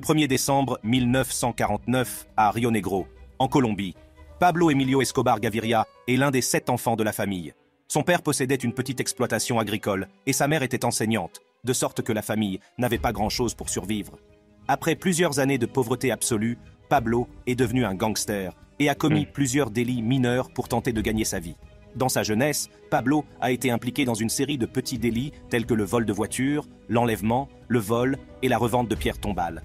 1er décembre 1949 à Rio Negro, en Colombie. Pablo Emilio Escobar Gaviria est l'un des 7 enfants de la famille. Son père possédait une petite exploitation agricole et sa mère était enseignante, de sorte que la famille n'avait pas grand-chose pour survivre. Après plusieurs années de pauvreté absolue, Pablo est devenu un gangster et a commis plusieurs délits mineurs pour tenter de gagner sa vie. Dans sa jeunesse, Pablo a été impliqué dans une série de petits délits tels que le vol de voitures, l'enlèvement, le vol et la revente de pierres tombales.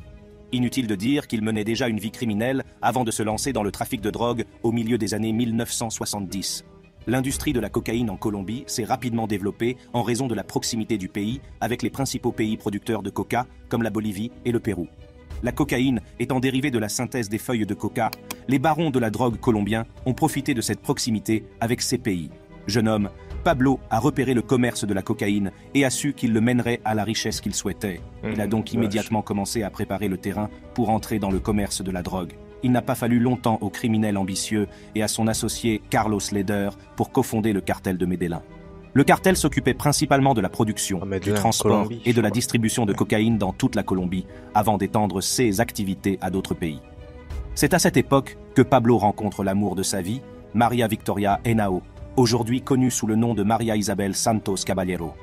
Inutile de dire qu'il menait déjà une vie criminelle avant de se lancer dans le trafic de drogue au milieu des années 1970. L'industrie de la cocaïne en Colombie s'est rapidement développée en raison de la proximité du pays avec les principaux pays producteurs de coca comme la Bolivie et le Pérou. La cocaïne étant dérivée de la synthèse des feuilles de coca, les barons de la drogue colombiens ont profité de cette proximité avec ces pays. Jeune homme, Pablo a repéré le commerce de la cocaïne et a su qu'il le mènerait à la richesse qu'il souhaitait. Il a donc immédiatement commencé à préparer le terrain pour entrer dans le commerce de la drogue. Il n'a pas fallu longtemps au criminel ambitieux et à son associé Carlos Leder pour cofonder le cartel de Medellín. Le cartel s'occupait principalement de la production, du transport et de la distribution de cocaïne dans toute la Colombie, avant d'étendre ses activités à d'autres pays. C'est à cette époque que Pablo rencontre l'amour de sa vie, Maria Victoria Henao, aujourd'hui connue sous le nom de Maria Isabel Santos Caballero.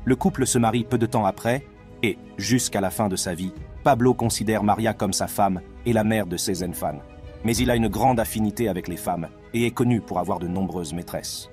Le couple se marie peu de temps après, et, jusqu'à la fin de sa vie, Pablo considère Maria comme sa femme et la mère de ses enfants. Mais il a une grande affinité avec les femmes et est connu pour avoir de nombreuses maîtresses.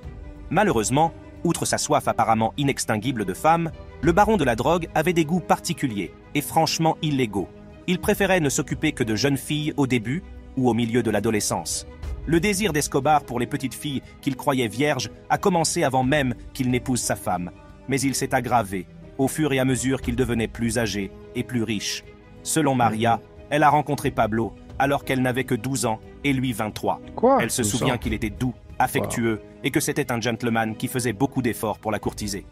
Malheureusement, outre sa soif apparemment inextinguible de femmes, le baron de la drogue avait des goûts particuliers et franchement illégaux. Il préférait ne s'occuper que de jeunes filles au début ou au milieu de l'adolescence. Le désir d'Escobar pour les petites filles qu'il croyait vierges a commencé avant même qu'il n'épouse sa femme, mais il s'est aggravé au fur et à mesure qu'il devenait plus âgé et plus riche. Selon Maria, elle a rencontré Pablo alors qu'elle n'avait que 12 ans et lui 23. Elle se souvient qu'il était doux, affectueux et que c'était un gentleman qui faisait beaucoup d'efforts pour la courtiser.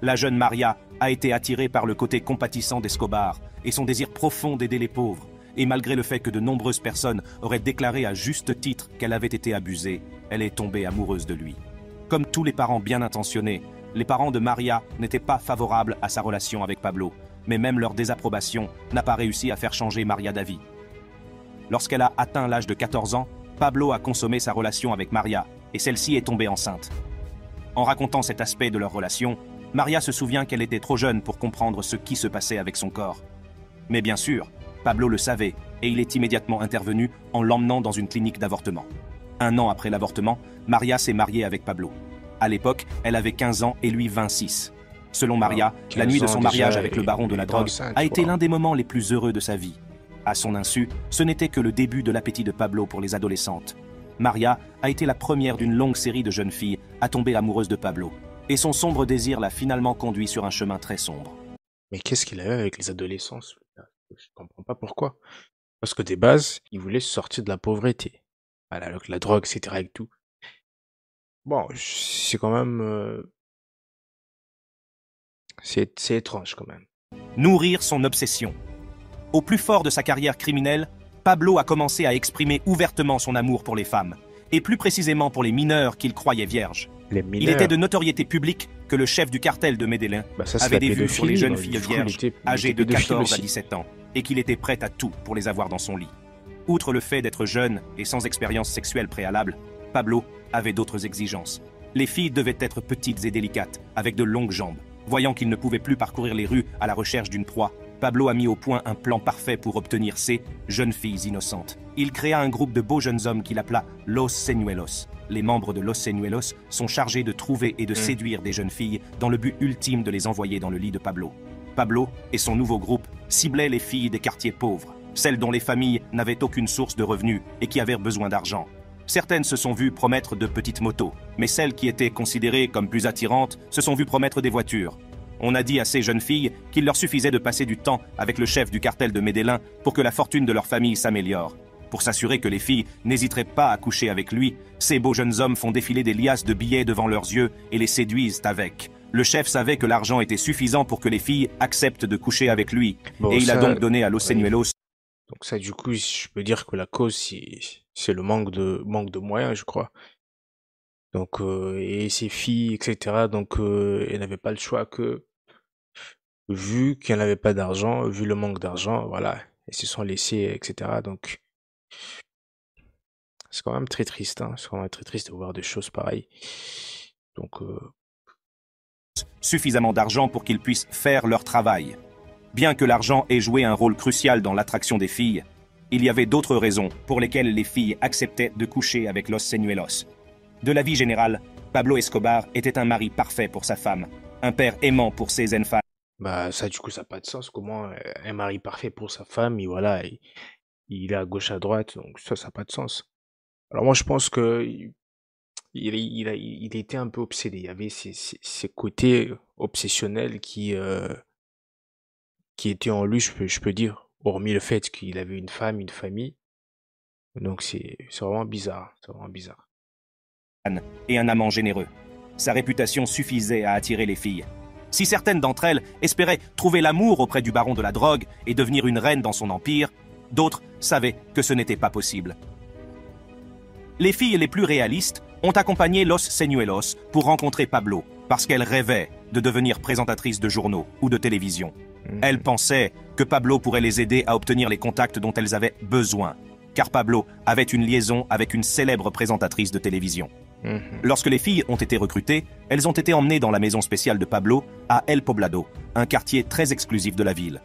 La jeune Maria a été attirée par le côté compatissant d'Escobar et son désir profond d'aider les pauvres. Et malgré le fait que de nombreuses personnes auraient déclaré à juste titre qu'elle avait été abusée, elle est tombée amoureuse de lui. Comme tous les parents bien intentionnés, les parents de Maria n'étaient pas favorables à sa relation avec Pablo, mais même leur désapprobation n'a pas réussi à faire changer Maria d'avis. Lorsqu'elle a atteint l'âge de 14 ans, Pablo a consommé sa relation avec Maria, et celle-ci est tombée enceinte. En racontant cet aspect de leur relation, Maria se souvient qu'elle était trop jeune pour comprendre ce qui se passait avec son corps. Mais bien sûr, Pablo le savait, et il est immédiatement intervenu en l'emmenant dans une clinique d'avortement. 1 an après l'avortement, Maria s'est mariée avec Pablo. À l'époque, elle avait 15 ans et lui 26. Selon Maria, la nuit de son mariage avec le baron de la drogue a été l'un des moments les plus heureux de sa vie. À son insu, ce n'était que le début de l'appétit de Pablo pour les adolescentes. Maria a été la première d'une longue série de jeunes filles à tomber amoureuse de Pablo. Et son sombre désir l'a finalement conduit sur un chemin très sombre. Mais qu'est-ce qu'il avait avec les adolescents, celui-là? Je comprends pas pourquoi. Parce que des bases, il voulait sortir de la pauvreté. Voilà, avec la drogue, etc. et tout. Bon, c'est quand même... C'est étrange quand même. Nourrir son obsession. Au plus fort de sa carrière criminelle, Pablo a commencé à exprimer ouvertement son amour pour les femmes, et plus précisément pour les mineurs qu'il croyait vierges. Il était de notoriété publique que le chef du cartel de Medellín avait des vues sur les jeunes filles vierges âgées de 14 à 17 ans, et qu'il était prêt à tout pour les avoir dans son lit. Outre le fait d'être jeune et sans expérience sexuelle préalable, Pablo avait d'autres exigences. Les filles devaient être petites et délicates, avec de longues jambes. Voyant qu'il ne pouvait plus parcourir les rues à la recherche d'une proie, Pablo a mis au point un plan parfait pour obtenir ces jeunes filles innocentes. Il créa un groupe de beaux jeunes hommes qu'il appela Los Señuelos. Les membres de Los Señuelos sont chargés de trouver et de séduire des jeunes filles dans le but ultime de les envoyer dans le lit de Pablo. Pablo et son nouveau groupe ciblaient les filles des quartiers pauvres, celles dont les familles n'avaient aucune source de revenus et qui avaient besoin d'argent. Certaines se sont vues promettre de petites motos, mais celles qui étaient considérées comme plus attirantes se sont vues promettre des voitures. On a dit à ces jeunes filles qu'il leur suffisait de passer du temps avec le chef du cartel de Medellín pour que la fortune de leur famille s'améliore. Pour s'assurer que les filles n'hésiteraient pas à coucher avec lui, ces beaux jeunes hommes font défiler des liasses de billets devant leurs yeux et les séduisent avec. Le chef savait que l'argent était suffisant pour que les filles acceptent de coucher avec lui, et il a donc donné à Los Señuelos. Donc ça, du coup, je peux dire que la cause, c'est le manque de moyens, je crois. Donc, et ces filles, etc., donc, elles n'avaient pas le choix que, vu qu'elles n'avaient pas d'argent, vu le manque d'argent, voilà, elles se sont laissées, etc. Donc, c'est quand même très triste, hein. C'est quand même très triste de voir des choses pareilles. Donc, Suffisamment d'argent pour qu'ils puissent faire leur travail. Bien que l'argent ait joué un rôle crucial dans l'attraction des filles, il y avait d'autres raisons pour lesquelles les filles acceptaient de coucher avec Los Señuelos. De la vie générale, Pablo Escobar était un mari parfait pour sa femme, un père aimant pour ses enfants. bah, ça, du coup, ça n'a pas de sens. Comment un mari parfait pour sa femme, et voilà, il est à gauche, à droite, donc ça n'a pas de sens. Alors moi, je pense que il était un peu obsédé. Il y avait ces côtés obsessionnels qui étaient en lui, je peux dire, hormis le fait qu'il avait une femme, une famille. Donc c'est vraiment bizarre, c'est vraiment bizarre. Et un amant généreux. Sa réputation suffisait à attirer les filles. Si certaines d'entre elles espéraient trouver l'amour auprès du baron de la drogue et devenir une reine dans son empire, d'autres savaient que ce n'était pas possible. Les filles les plus réalistes ont accompagné Los Señuelos pour rencontrer Pablo, parce qu'elles rêvaient de devenir présentatrices de journaux ou de télévision. Elles pensaient que Pablo pourrait les aider à obtenir les contacts dont elles avaient besoin, car Pablo avait une liaison avec une célèbre présentatrice de télévision. Lorsque les filles ont été recrutées, elles ont été emmenées dans la maison spéciale de Pablo à El Poblado, un quartier très exclusif de la ville.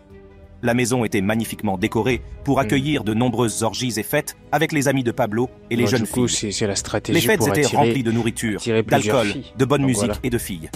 La maison était magnifiquement décorée pour accueillir de nombreuses orgies et fêtes avec les amis de Pablo et les Donc, jeunes du coup, filles. c'est la stratégie Les fêtes pour étaient remplies de nourriture, attirer plusieurs d'alcool, filles. de bonne Donc, musique voilà. et de filles.